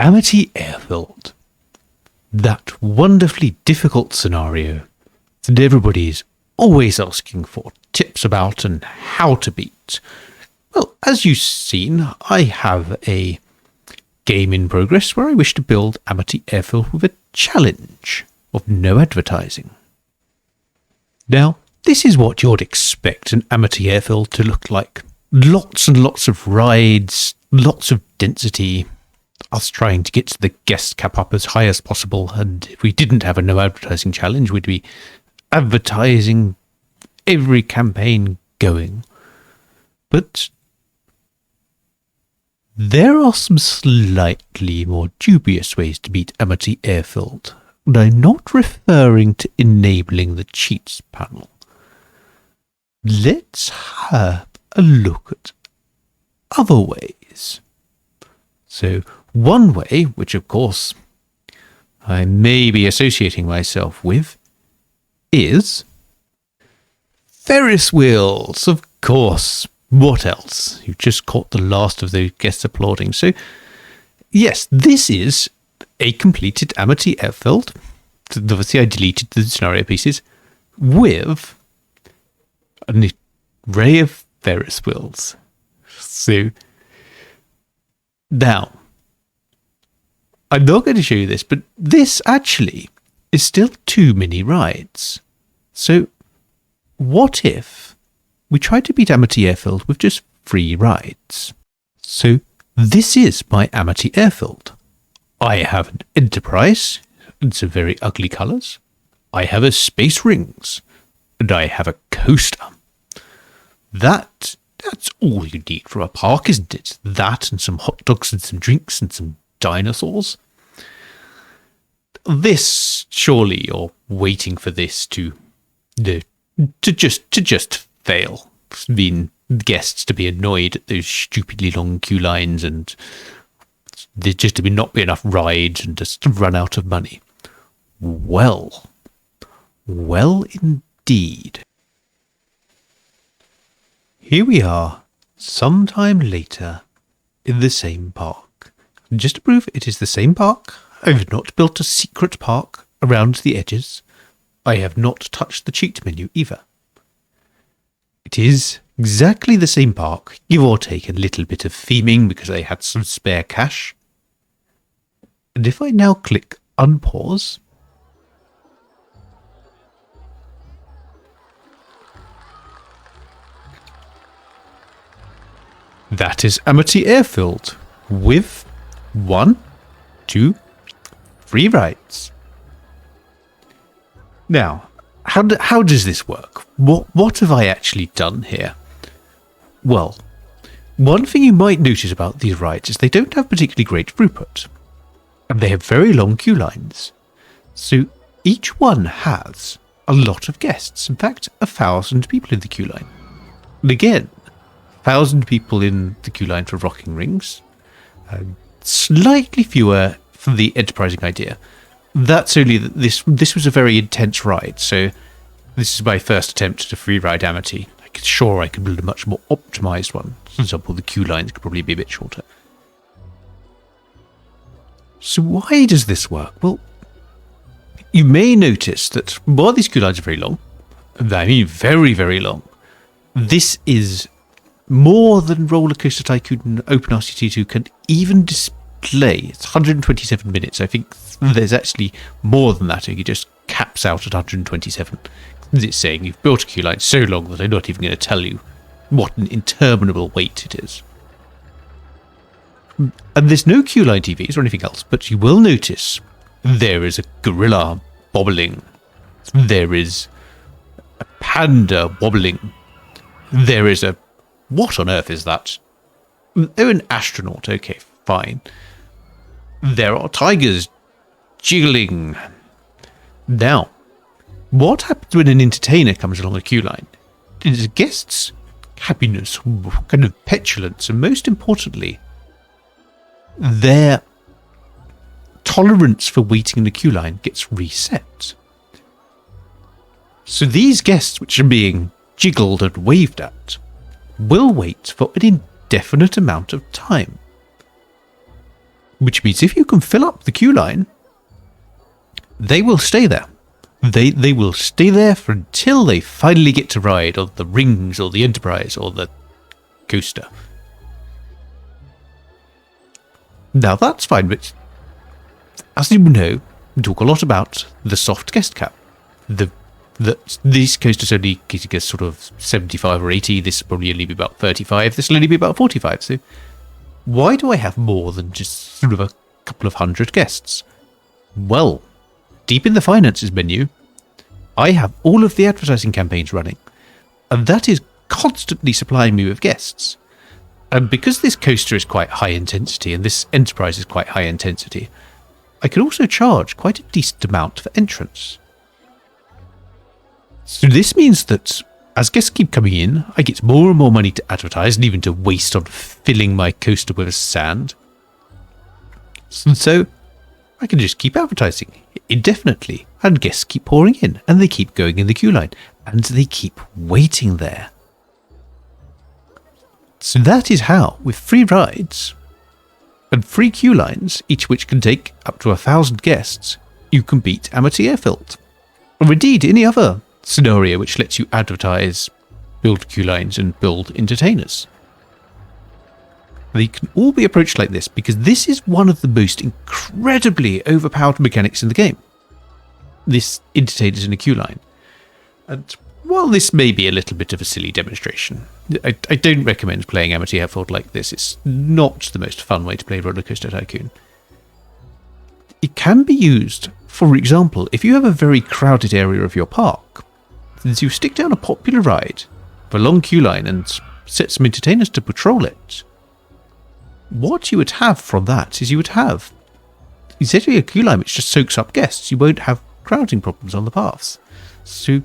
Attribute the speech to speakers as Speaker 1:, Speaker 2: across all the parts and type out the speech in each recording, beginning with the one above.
Speaker 1: Amity Airfield. That wonderfully difficult scenario that everybody's always asking for tips about and how to beat. Well, as you've seen, I have a game in progress where I wish to build Amity Airfield with a challenge of no advertising. Now, this is what you'd expect an Amity Airfield to look like. Lots and lots of rides, lots of density, us trying to get the guest cap up as high as possible, and if we didn't have a no advertising challenge, we'd be advertising every campaign going. But there are some slightly more dubious ways to beat Amity Airfield, and I'm not referring to enabling the cheats panel. Let's have a look at other ways. So one way, which of course I may be associating myself with, is Ferris Wheels, of course. What else? You've just caught the last of those guests applauding. So yes, this is a completed Amity Airfield. Obviously I deleted the scenario pieces with an array of Ferris wheels. So now, I'm not going to show you this, but this actually is still 2 mini rides. So what if we tried to beat Amity Airfield with just 3 rides? So this is my Amity Airfield. I have an Enterprise in some very ugly colours. I have a Space Rings. And I have a coaster. That's all you need for a park, isn't it? That and some hot dogs and some drinks and some dinosaurs. This, surely you're waiting for this to just fail. Being guests to be annoyed at those stupidly long queue lines and there just to not be enough rides and just run out of money. Well indeed. Here we are, sometime later, in the same park. Just to prove it is the same park, I've not built a secret park around the edges. I have not touched the cheat menu either. It is exactly the same park, give or take a little bit of theming because I had some spare cash. And if I now click unpause, that is Amity Airfield with 1, 2, 3 rides. Now, how does this work? What have I actually done here? Well, one thing you might notice about these rides is they don't have particularly great throughput, and they have very long queue lines. So each one has a lot of guests. In fact, 1,000 people in the queue line. And again, 1,000 people in the queue line for Rocking Rings. Slightly fewer for the enterprising idea. That's only that this was a very intense ride, so this is my first attempt at a free ride Amity. Sure, I could build a much more optimized one. For example, the queue lines could probably be a bit shorter. So why does this work? Well, you may notice that while these queue lines are very long, I mean very, very long, this is more than Roller Coaster Tycoon and Open RCT2 can even display. It's 127 minutes. I think there's actually more than that. It just caps out at 127. It's saying you've built a queue line so long that I'm not even going to tell you what an interminable wait it is. And there's no queue line TVs or anything else, but you will notice there is a gorilla bobbling. There is a panda wobbling. There is a... What on earth is that? Oh, an astronaut. Okay, fine. There are tigers jiggling. Now, what happens when an entertainer comes along a queue line? Is guests' happiness, kind of petulance, and most importantly, their tolerance for waiting in the queue line gets reset. So these guests which are being jiggled and waved at will wait for an indefinite amount of time. Which means if you can fill up the queue line, they will stay there. They will stay there for until they finally get to ride on the Rings or the Enterprise or the coaster. Now that's fine, but as you know, we talk a lot about the soft guest cap. These coasters only get sort of 75 or 80. This will probably only be about 35. This will only be about 45. So why do I have more than just sort of a couple of hundred guests? Well, deep in the finances menu, I have all of the advertising campaigns running, and that is constantly supplying me with guests. And because this coaster is quite high intensity and this Enterprise is quite high intensity, I can also charge quite a decent amount for entrance. So this means that as guests keep coming in, I get more and more money to advertise and even to waste on filling my coaster with sand. And so I can just keep advertising indefinitely, and guests keep pouring in, and they keep going in the queue line, and they keep waiting there. So that is how, with free rides and free queue lines, each which can take up to 1,000 guests, you can beat Amity Airfield. Or indeed any other scenario which lets you advertise, build queue lines, and build entertainers. They can all be approached like this because this is one of the most incredibly overpowered mechanics in the game. This entertainers in a queue line. And while this may be a little bit of a silly demonstration, I don't recommend playing Amity Airfield like this. It's not the most fun way to play Roller Coaster Tycoon. It can be used, for example, if you have a very crowded area of your park, then you stick down a popular ride with a long queue line and set some entertainers to patrol it. What you would have from that is you would have essentially a queue line which just soaks up guests. You won't have crowding problems on the paths. So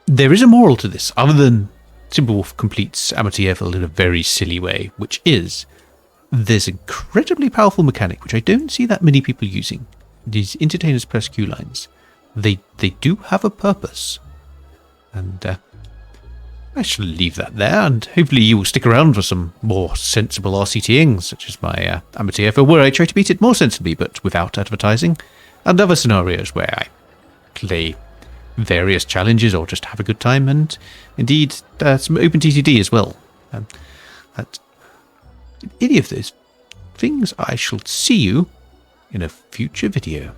Speaker 1: there is a moral to this, other than Timberwolf completes Amity Airfield in a very silly way, which is there's an incredibly powerful mechanic which I don't see that many people using. These entertainers press queue lines. They do have a purpose. And I shall leave that there, and hopefully you will stick around for some more sensible RCTing, such as my Amity Airfield, where I try to beat it more sensibly, but without advertising, and other scenarios where I play various challenges or just have a good time, and indeed some OpenTTD as well. At any of those things, I shall see you in a future video.